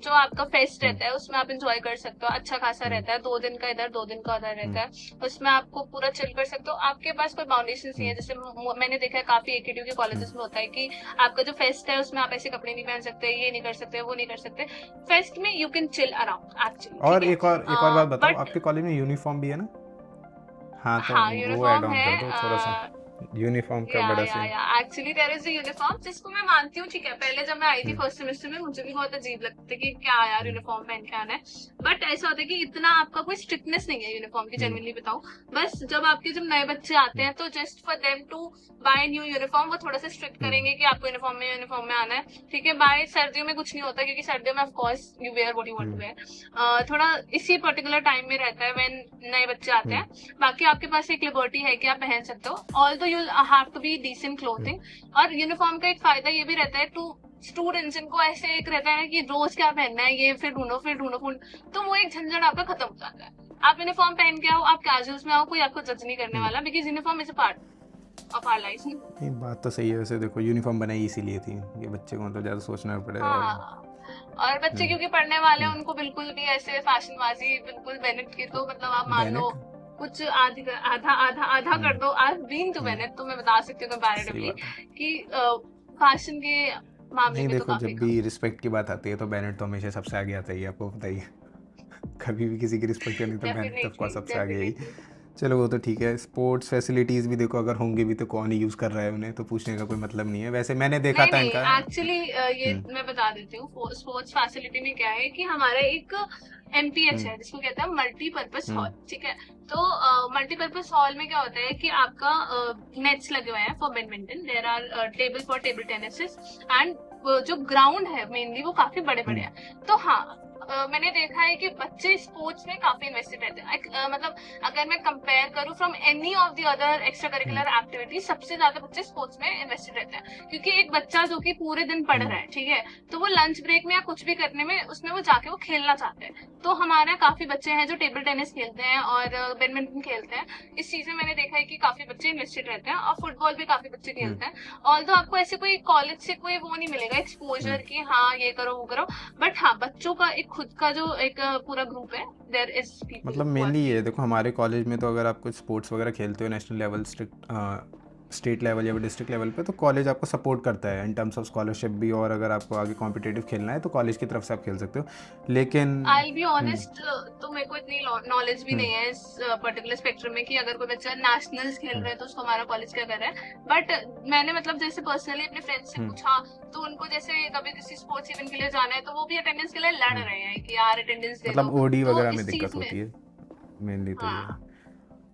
जो आपका फेस्ट रहता है उसमें आप एंजॉय कर सकते हो, अच्छा खासा रहता है, 2 दिन का इधर 2 दिन का उधर रहता है, उसमें आपको पूरा चिल कर सकते हो। आपके पास कोई बाउंडेशन नहीं है। जैसे मैंने देखा है काफी AKTU के कॉलेजेस में होता है कि आपका जो फेस्ट है उसमें आप ऐसे कपड़े नहीं पहन सकते, ये नहीं कर सकते, वो नहीं कर सकते। फेस्ट में you can chill around actually.
और एक और बात बताओ, आपके कॉलेज में यूनिफॉर्म भी है ना? हाँ, तो
हाँ,
वो ऐड
यूनिफॉर्म
ऑन
है।
कर दो थोड़ा सा, यूनिफॉर्म का बड़ा scene.
Actually there is a uniform जिसको मैं मानती हूँ, ठीक है। पहले जब मैं आई थी फर्स्ट सेमेस्टर में मुझे भी बहुत अजीब लगता था कि क्या यार यूनिफॉर्म पहन के आना है, बट ऐसा होता है कि इतना आपका कोई स्ट्रिक्टनेस नहीं है यूनिफॉर्म की, जेन्युइनली बताऊं। बस जब आपके जब नए बच्चे आते हैं तो just for them to buy new uniform वो थोड़ा सा स्ट्रिक्ट करेंगे कि आपको यूनिफॉर्म में आना है, ठीक है। बाय सर्दियों में कुछ नहीं होता क्योंकि सर्दियों में of course you wear what you want to wear. थोड़ा इसी पर्टिकुलर टाइम में रहता है व्हेन नए बच्चे आते हैं। बाकी आपके पास एक लिबर्टी है कि आप पहन सकते हो, although you have to be decent clothing. और यूनिफॉर्म का एक फायदा ये भी रहता है टू स्टूडेंट्स, इनको ऐसे एक रहता है कि रोज क्या पहनना है, ये फिर ढूंढो, तो वो एक झंझट आपका खत्म हो जाता है। आप यूनिफॉर्म पहन के आओ, आप कैजुअल्स में आओ, कोई आपको जज नहीं करने वाला, because uniform is a part of our life.
नहीं बात तो सही है वैसे, देखो यूनिफॉर्म बनाई इसीलिए थी कि बच्चे को मतलब ज़्यादा सोचना पड़ेगा।
और बच्चे क्योंकि पढ़ने वाले हैं उनको बिल्कुल भी ऐसे फैशनबाजी बिल्कुल बेनेट की, तो मतलब आप मान लो कुछ आधा कर दो। I have been to Bennett, तो मैं बता सकती हूँ कंपैरेटिवली कि फैशन के मामले
नहीं
में
देखो,
तो
जब भी रिस्पेक्ट की बात आती है तो बेनेट तो हमेशा सबसे आगे आता ही है, आपको बताइए। कभी भी किसी की रिस्पेक्ट करनी तो बेनेट ऑफ कोर्स सबसे आगे ही। चलो वो तो ठीक है। स्पोर्ट्स फैसिलिटीज़ भी देखो, अगर होंगे भी तो कौन ही यूज़ कर रहा है उन्हें, तो पूछने का कोई मतलब नहीं है। वैसे मैंने देखा था इनका
एक्चुअली ये मैं बता देती हूँ। स्पोर्ट्स फैसिलिटी में क्या है कि हमारा एक MPH है जिसको कहते हैं मल्टीपर्पज हॉल, ठीक है। तो मल्टीपर्पज हॉल में क्या होता है कि आपका नेट्स लगे हुए हैं for badminton, there are table for table tennis, and जो ग्राउंड है मेनली वो काफी बड़े बड़े हैं। तो हाँ, मैंने देखा है कि बच्चे स्पोर्ट्स में काफी इन्वेस्टेड रहते हैं। मतलब अगर मैं कंपेयर करूँ from any of the other extra curricular activity, सबसे ज्यादा बच्चे स्पोर्ट्स में इन्वेस्टेड रहते हैं। क्योंकि एक बच्चा जो कि पूरे दिन पढ़ रहा है, ठीक है, तो वो लंच ब्रेक में या कुछ भी करने में उसमें वो जाके वो खेलना चाहते हैं। तो हमारे यहाँ काफी बच्चे हैं जो टेबल टेनिस खेलते हैं और बैडमिंटन खेलते हैं। इस चीज में मैंने देखा है कि काफी बच्चे इन्वेस्टेड रहते हैं, और फुटबॉल भी काफी बच्चे खेलते हैं। ऑल्दो आपको ऐसे कोई कॉलेज से कोई वो नहीं मिलेगा एक्सपोजर की हाँ ये करो वो करो, बट हाँ बच्चों का एक खुद का जो एक पूरा ग्रुप है, देयर इज पीपल।
मतलब मेनली ये देखो, हमारे कॉलेज में तो अगर आप कुछ स्पोर्ट्स वगैरह खेलते हो नेशनल लेवल, स्टेट लेवल या डिस्ट्रिक्ट लेवल पे, तो कॉलेज आपको सपोर्ट करता है इन टर्म्स ऑफ स्कॉलरशिप भी, और अगर आपको आगे कॉम्पिटिटिव खेलना है तो कॉलेज की तरफ से आप खेल सकते हो। लेकिन
आई बी ऑनेस्ट, तो मेरे को इतनी नॉलेज भी नहीं है इस पर्टिकुलर स्पेक्ट्रम में कि अगर कोई बच्चा नेशनल्स खेल रहा है तो उसको हमारा कॉलेज क्या कर रहा है। बट मैंने मतलब जैसे पर्सनली अपने फ्रेंड्स से पूछा, तो उनको जैसे कभी किसी स्पोर्ट्स इवेंट के लिए जाना है तो वो भी अटेंडेंस के लिए लड़ रहे हैं कि यार अटेंडेंस दे दो।
मतलब ओडी
तो
वगैरह
इस
में दिक्कत
चीज में-
होती है मेनली तो
हाँ।
ये।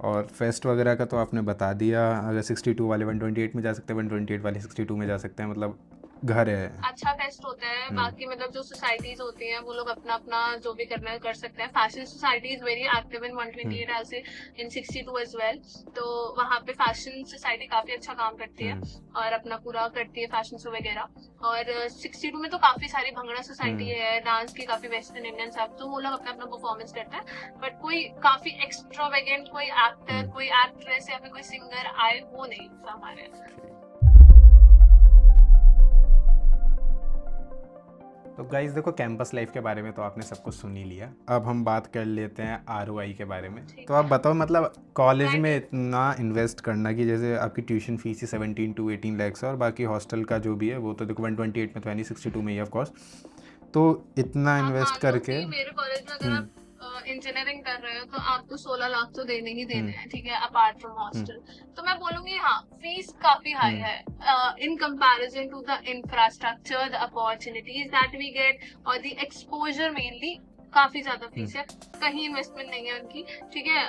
और फेस्ट वगैरह का तो आपने बता दिया, अगर 62 वाले 128 में जा सकते हैं, 128 वाले 62 में जा सकते हैं, मतलब घर है।
अच्छा फेस्ट होता है। बाकी मतलब जो सोसाइटीज होती हैं वो लोग अपना अपना जो भी करना है कर सकते हैं। Fashion society is very active in 128 as in 62 as well. तो वहाँ पे फैशन सोसाइटी काफी अच्छा काम करती है और अपना पूरा करती है फैशन शो वगैरह। और 62 में तो काफी सारी भंगड़ा सोसाइटी है, डांस की काफी वेस्टर्न इंडियन सब, तो वो लोग अपना अपना परफॉर्मेंस करते हैं। बट कोई काफी एक्स्ट्रावेगेंट कोई एक्टर कोई एक्ट्रेस या फिर कोई सिंगर आए वो नहीं था हमारे यहाँ।
तो गाइस देखो, कैंपस लाइफ के बारे में तो आपने सब कुछ सुन ही लिया। अब हम बात कर लेते हैं आरओआई के बारे में। तो आप बताओ, मतलब कॉलेज में इतना इन्वेस्ट करना कि जैसे आपकी tuition fees he 17 to 18 lakhs है, और बाकी हॉस्टल का जो भी है वो तो देखो 128 में तो है नहीं, 62 में ही ऑफ कोर्स। तो इतना इन्वेस्ट करके
मेरे कॉलेज में अगर आप इंजीनियरिंग कर रहे हो तो आपको 16 लाख तो देने ही देने हैं, ठीक है, अपार्ट फ्रॉम हॉस्टल। तो मैं बोलूंगी हाँ फीस काफी हाई है in comparison to the infrastructure, the opportunities that we get और द एक्सपोजर मेनली काफी ज्यादा फीस है, कहीं इन्वेस्टमेंट नहीं है उनकी, ठीक है।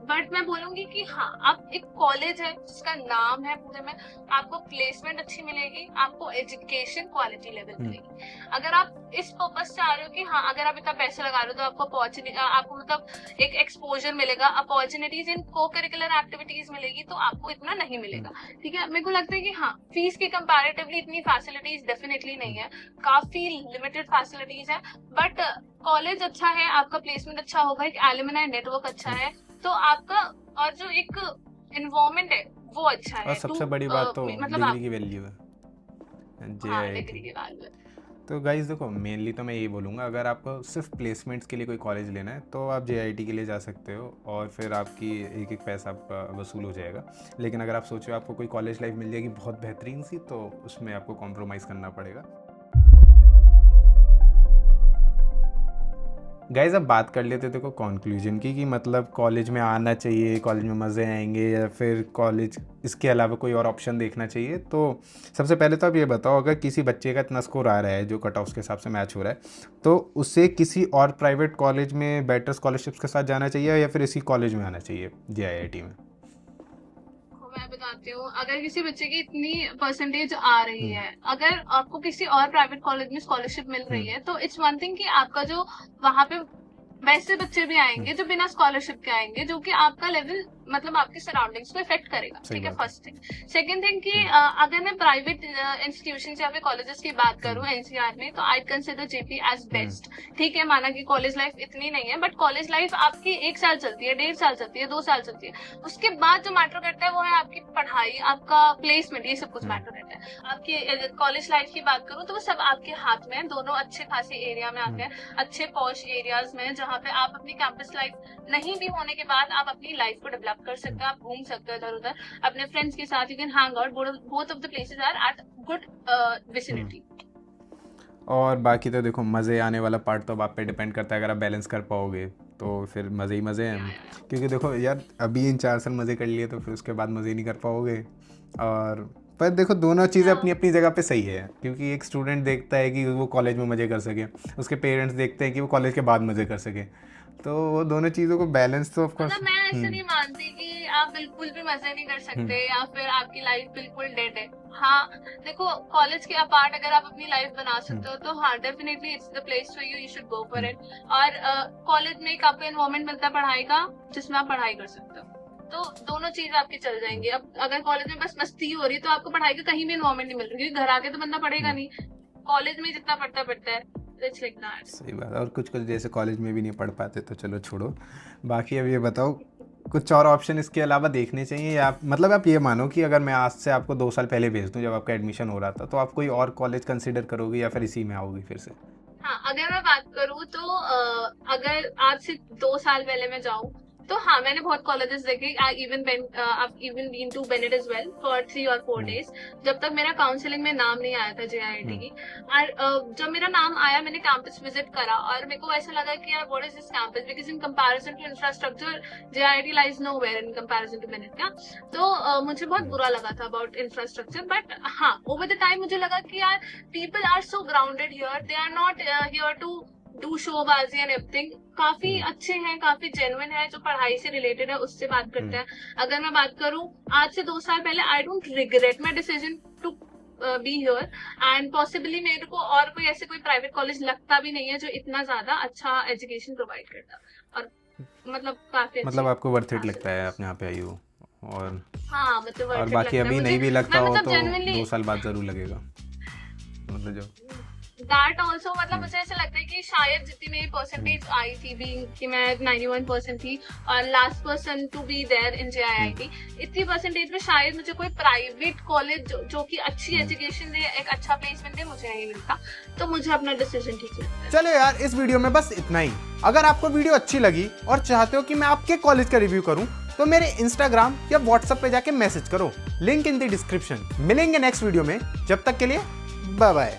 बट मैं बोलूंगी कि हाँ आप एक कॉलेज है जिसका नाम है पूरे में, आपको प्लेसमेंट अच्छी मिलेगी, आपको एजुकेशन क्वालिटी लेवल मिलेगी। अगर आप इस पर्पज से आ रहे हो कि हाँ अगर आप इतना पैसे लगा रहे हो तो आपको अपॉर्चुनिटी, आपको मतलब एक एक्सपोजर मिलेगा, अपॉर्चुनिटीज इन को करिकुलर एक्टिविटीज मिलेगी, तो आपको इतना नहीं मिलेगा, ठीक है। मेरे को लगता है कि हाँ फीस की कंपैरेटिवली इतनी फैसिलिटीज डेफिनेटली नहीं है, काफी लिमिटेड फैसिलिटीज है। बट कॉलेज अच्छा है, आपका प्लेसमेंट अच्छा होगा, एक एलुमनाई नेटवर्क अच्छा है, तो आपका और जो एक एनवायरनमेंट है वो अच्छा है।
और सबसे बड़ी बात तो
मतलब
डिग्री की वैल्यू है,
डिग्री की वैल्यू है।
तो गाइस देखो, मेनली तो मैं यही बोलूँगा, अगर आपको सिर्फ प्लेसमेंट्स के लिए कोई कॉलेज लेना है तो आप JIT के लिए जा सकते हो, और फिर आपकी एक एक पैसा आपका वसूल हो जाएगा। लेकिन अगर आप सोचो आपको कोई कॉलेज लाइफ मिल जाएगी बहुत बेहतरीन सी, तो उसमें आपको कॉम्प्रोमाइज़ करना पड़ेगा। गाइज अब बात कर लेते देखो कंक्लूजन की, कि मतलब कॉलेज में आना चाहिए, कॉलेज में मज़े आएंगे, या फिर कॉलेज इसके अलावा कोई और ऑप्शन देखना चाहिए। तो सबसे पहले तो आप ये बताओ, अगर किसी बच्चे का इतना स्कोर आ रहा है जो कट ऑफ्स के हिसाब से मैच हो रहा है, तो उसे किसी और प्राइवेट कॉलेज में बेटर स्कॉलरशिप्स के साथ जाना चाहिए, या फिर इसी कॉलेज में आना चाहिए JIT में?
मैं बताती हूँ, अगर किसी बच्चे की इतनी परसेंटेज आ रही है, अगर आपको किसी और प्राइवेट कॉलेज में स्कॉलरशिप मिल रही है, तो इट्स वन थिंग कि आपका जो वहाँ पे वैसे बच्चे भी आएंगे जो बिना स्कॉलरशिप के आएंगे, जो कि आपका लेवल मतलब आपके सराउंडिंग्स को इफेक्ट करेगा, ठीक है, फर्स्ट थिंग। सेकंड थिंग कि अगर मैं प्राइवेट इंस्टीट्यूशन या फिर कॉलेजेस की बात करूं NCR में, तो I consider JP as best, ठीक है। माना कि कॉलेज लाइफ इतनी नहीं है, बट कॉलेज लाइफ आपकी 1 साल चलती है, 1.5 साल चलती है, 2 साल चलती है। उसके बाद जो मैटर करता है वो है आपकी पढ़ाई, आपका प्लेसमेंट, ये सब कुछ मैटर करता है। आपकी कॉलेज लाइफ की बात करूँ तो वो सब आपके हाथ में है, दोनों अच्छे खासे एरिया में आते हैं, अच्छे पॉश एरियाज में, जहाँ पे आप अपनी कैंपस लाइफ नहीं भी होने के बाद आप अपनी लाइफ को डेवलप कर सकते हो, आप घूम सकते हो इधर उधर अपने फ्रेंड्स के साथ, you can hang out, both of the places are at good vicinity.
और बाकी तो देखो, मज़े आने वाला पार्ट तो अब आप पे डिपेंड करता है, अगर आप बैलेंस कर पाओगे तो फिर मज़े ही मज़े हैं। क्योंकि देखो यार, अभी इन 4 साल मज़े कर लिए तो फिर उसके बाद मज़े नहीं कर पाओगे। और पर देखो, दोनों चीज़ें अपनी अपनी जगह पे सही है, क्योंकि एक स्टूडेंट देखता है कि वो कॉलेज में मज़े कर सके, उसके पेरेंट्स देखते हैं कि वो कॉलेज के बाद मज़े कर सके, तो वो दोनों चीज़ों को बैलेंस तो ऑफ कोर्स।
मतलब मैं ऐसे नहीं मानती कि आप बिल्कुल भी मजे नहीं कर सकते या फिर आपकी लाइफ बिल्कुल डेड है। हाँ देखो, कॉलेज के अपार्ट अगर आप अपनी लाइफ बना सकते हो तो हाँ definitely it's the place for you should go for it. और कॉलेज में एक आपको एनवायरमेंट मिलता है पढ़ाई का जिसमें आप पढ़ाई कर सकते हो, तो दोनों चीज आपकी चल जाएंगी। अब अगर कॉलेज में बस मस्ती हो रही है तो आपको पढ़ाई का कहीं भी एनवायरमेंट नहीं मिल रहा, क्योंकि घर आके तो बंदा पढ़ेगा नहीं, कॉलेज में जितना पढ़ता है। It's like that.
सही बात। और कुछ जैसे कॉलेज में भी नहीं पढ़ पाते तो चलो छोड़ो। बाकी अब ये बताओ, कुछ और ऑप्शन इसके अलावा देखने चाहिए, या मतलब आप ये मानो कि अगर मैं आज से आपको 2 साल पहले भेज दूं जब आपका एडमिशन हो रहा था, तो आप कोई और कॉलेज कंसिडर करोगे या फिर इसी में आओगे फिर से?
हाँ, अगर मैं बात करूँ तो अगर आज से 2 साल पहले मैं जाऊँ तो हाँ मैंने बहुत कॉलेजेस देखे। I even been to Bennett as well for 3 or 4 days, जब तक मेरा काउंसलिंग में नाम नहीं आया था JIIT की। और जब मेरा नाम आया मैंने कैंपस विजिट करा और मेरे को ऐसा लगा कि यार what is this campus, because in comparison to infrastructure JIIT lies nowhere in comparison to Bennett का। तो मुझे बहुत बुरा लगा था अबाउट इंफ्रास्ट्रक्चर। बट हाँ ओवर द टाइम मुझे लगा कि यार people are so grounded here, they are not here to do शोबाजी एंड एवरीथिंग। काफी अच्छे हैं, काफी जेन्युइन है, जो पढ़ाई से रिलेटेड है उससे बात करते हैं। अगर मैं बात करूं आज से 2 साल पहले, I don't regret my decision to be here and possibly मेरे को और कोई ऐसे कोई प्राइवेट कॉलेज लगता भी नहीं है जो इतना ज्यादा अच्छा एजुकेशन प्रोवाइड करता। और मतलब काफी
मतलब आपको वर्थ इट लगता है आप यहाँ पे आई हो? और
हाँ मतलब
और बाकी अभी नहीं भी लगता हो तो
genuinely
2 साल बाद जरूर लगेगा, मतलब जो
दैट ऑल्सो। मतलब मुझे ऐसा लगता है कि शायद जितनी मेरी परसेंटेज आई थी बीइंग कि मैं 91% थी और last person to be there in JIIT, इतनी परसेंटेज में शायद मुझे कोई प्राइवेट कॉलेज जो कि अच्छी एजुकेशन दे, एक अच्छा प्लेसमेंट दे, मुझे नहीं मिलता। तो मुझे अपना डिसीजन ठीक लगता है।
चलो यार, इस वीडियो में बस इतना ही। अगर आपको वीडियो अच्छी लगी और चाहते हो कि मैं आपके कॉलेज का रिव्यू करूं तो मेरे इंस्टाग्राम या व्हाट्सएप पे जाके मैसेज करो, लिंक इन द डिस्क्रिप्शन। मिलेंगे नेक्स्ट वीडियो में, जब तक के लिए बाय बाय।